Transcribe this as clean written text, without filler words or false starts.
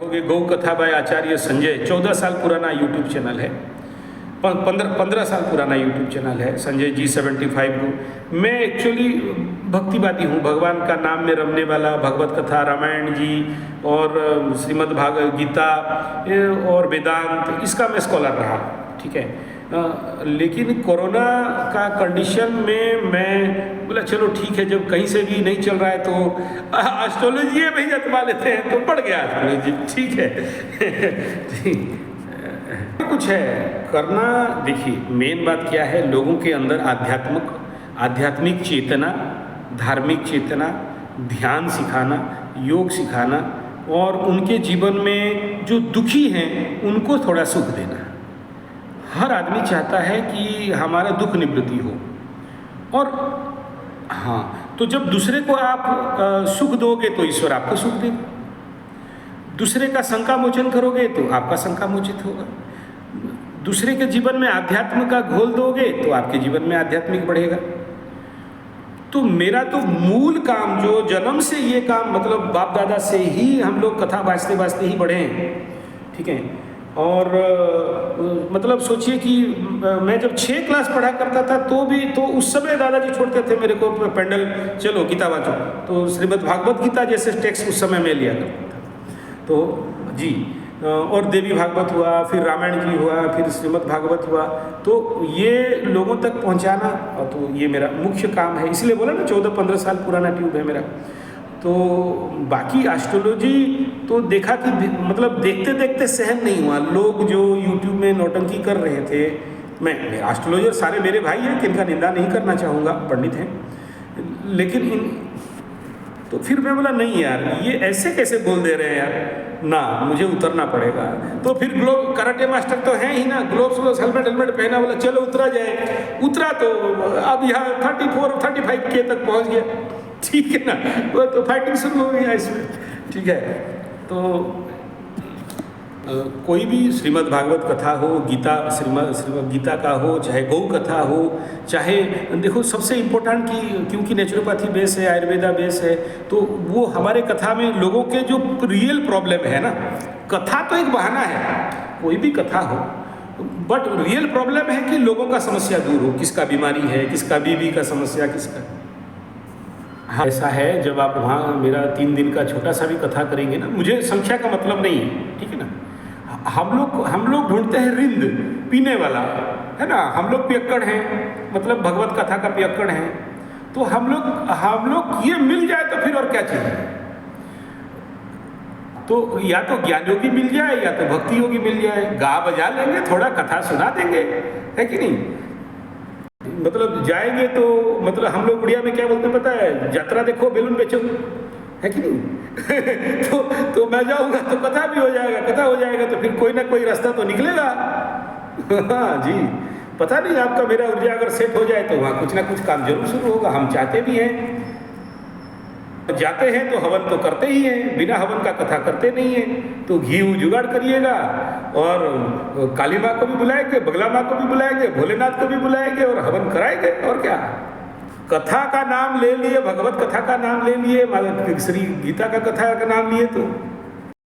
गौ कथा बाय आचार्य संजय 14 साल पुराना यूट्यूब चैनल है। 15 साल पुराना यूट्यूब चैनल है संजय जी 75 को। मैं एक्चुअली भक्तिवादी हूँ, भगवान का नाम में रमने वाला, भगवत कथा, रामायण जी और श्रीमद् भागवत गीता और वेदांत, इसका मैं स्कॉलर रहा, ठीक है। लेकिन कोरोना का कंडीशन में मैं बोला चलो ठीक है, जब कहीं से भी नहीं चल रहा है तो एस्ट्रोलॉजी में ही जतवा लेते हैं, तो पड़ गया एस्ट्रोलॉजी, ठीक है। कुछ है करना। देखिए मेन बात क्या है, लोगों के अंदर आध्यात्मिक चेतना, धार्मिक चेतना, ध्यान सिखाना, योग सिखाना और उनके जीवन में जो दुखी हैं उनको थोड़ा सुख देना। हर आदमी चाहता है कि हमारा दुख निवृत्ति हो, और हाँ, तो जब दूसरे को आप सुख दोगे तो ईश्वर आपको सुख देगा, दूसरे का शंका मोचन करोगे तो आपका शंका मोचित होगा, दूसरे के जीवन में आध्यात्म का घोल दोगे तो आपके जीवन में आध्यात्मिक बढ़ेगा। तो मेरा तो मूल काम, जो जन्म से ये काम, मतलब बाप दादा से ही हम लोग कथा वाजते ही बढ़े हैं, ठीक है। और मतलब सोचिए कि मैं जब 6 क्लास पढ़ा करता था तो उस समय दादाजी छोड़ते थे मेरे को पेंडल, चलो गीता वाचो, तो श्रीमद् भागवत गीता जैसे टेक्स्ट उस समय में लिया करता था। तो जी, और देवी भागवत हुआ, फिर रामायण जी हुआ, फिर श्रीमद् भागवत हुआ, तो ये लोगों तक पहुंचाना, और तो ये मेरा मुख्य काम है। इसलिए बोला ना 14-15 साल पुराना ट्यूब है मेरा। तो बाकी एस्ट्रोलॉजी तो देखा कि मतलब देखते देखते सहन नहीं हुआ। लोग जो यूट्यूब में नौटंकी कर रहे थे, मैं एस्ट्रोलॉजर सारे मेरे भाई हैं, किनका निंदा नहीं करना चाहूँगा, पंडित हैं, लेकिन तो फिर मैं बोला नहीं यार, ये ऐसे कैसे बोल दे रहे हैं यार, ना मुझे उतरना पड़ेगा। तो फिर ग्लोब कराटे मास्टर तो हैं ही ना, ग्लोव्स हेलमेट पहना, बोला चलो उतरा जाए। उतरा तो अब यहाँ 34-35 के तक पहुँच गया, ठीक है ना। वो तो फाइटिंग शुरू हो गया इसमें, ठीक है। तो कोई भी श्रीमद् भागवत कथा हो, श्रीमद् गीता का हो, चाहे गौ कथा हो, चाहे देखो सबसे इम्पोर्टेंट कि क्योंकि नेचुरोपैथी बेस है, आयुर्वेदा बेस है, तो वो हमारे कथा में लोगों के जो रियल प्रॉब्लम है ना, कथा तो एक बहाना है, कोई भी कथा हो, बट रियल प्रॉब्लम है कि लोगों का समस्या दूर हो, किसका बीमारी है, किसका बीवी का समस्या, किसका। हाँ, ऐसा है जब आप वहाँ मेरा 3 दिन का छोटा सा भी कथा करेंगे ना, मुझे संख्या का मतलब नहीं है, ठीक है ना। हम लोग ढूंढते हैं रिंद पीने वाला, है ना, हम लोग पियक्कड़ हैं, मतलब भगवत कथा का पियक्कड़ हैं। तो हम लोग ये मिल जाए तो फिर और क्या चाहिए। तो या तो ज्ञान योगी मिल जाए या तो भक्ति योगी मिल जाए, गा बजा लेंगे, थोड़ा कथा सुना देंगे, है कि नहीं। मतलब जाएंगे तो मतलब हम लोग उड़िया में क्या बोलते हैं पता है, यात्रा देखो बेलून बेचो, है कि नहीं। तो मैं जाऊंगा तो कथा भी हो जाएगा, कथा हो जाएगा तो फिर कोई ना कोई रास्ता तो निकलेगा। हाँ जी, पता नहीं आपका मेरा ऊर्जा अगर सेट हो जाए तो वहाँ कुछ ना कुछ काम जरूर शुरू होगा। हम चाहते भी हैं, जाते हैं तो हवन तो करते ही हैं, बिना हवन का कथा करते नहीं हैं। तो घी जुगाड़ करिएगा, और काली माँ को भी बुलाएंगे, बगला माँ को भी बुलाएंगे, भोलेनाथ को भी बुलाएंगे और हवन कराएंगे, और क्या। कथा का नाम ले लिए, भगवत कथा का नाम ले लिए, श्री गीता का कथा का नाम लिए, तो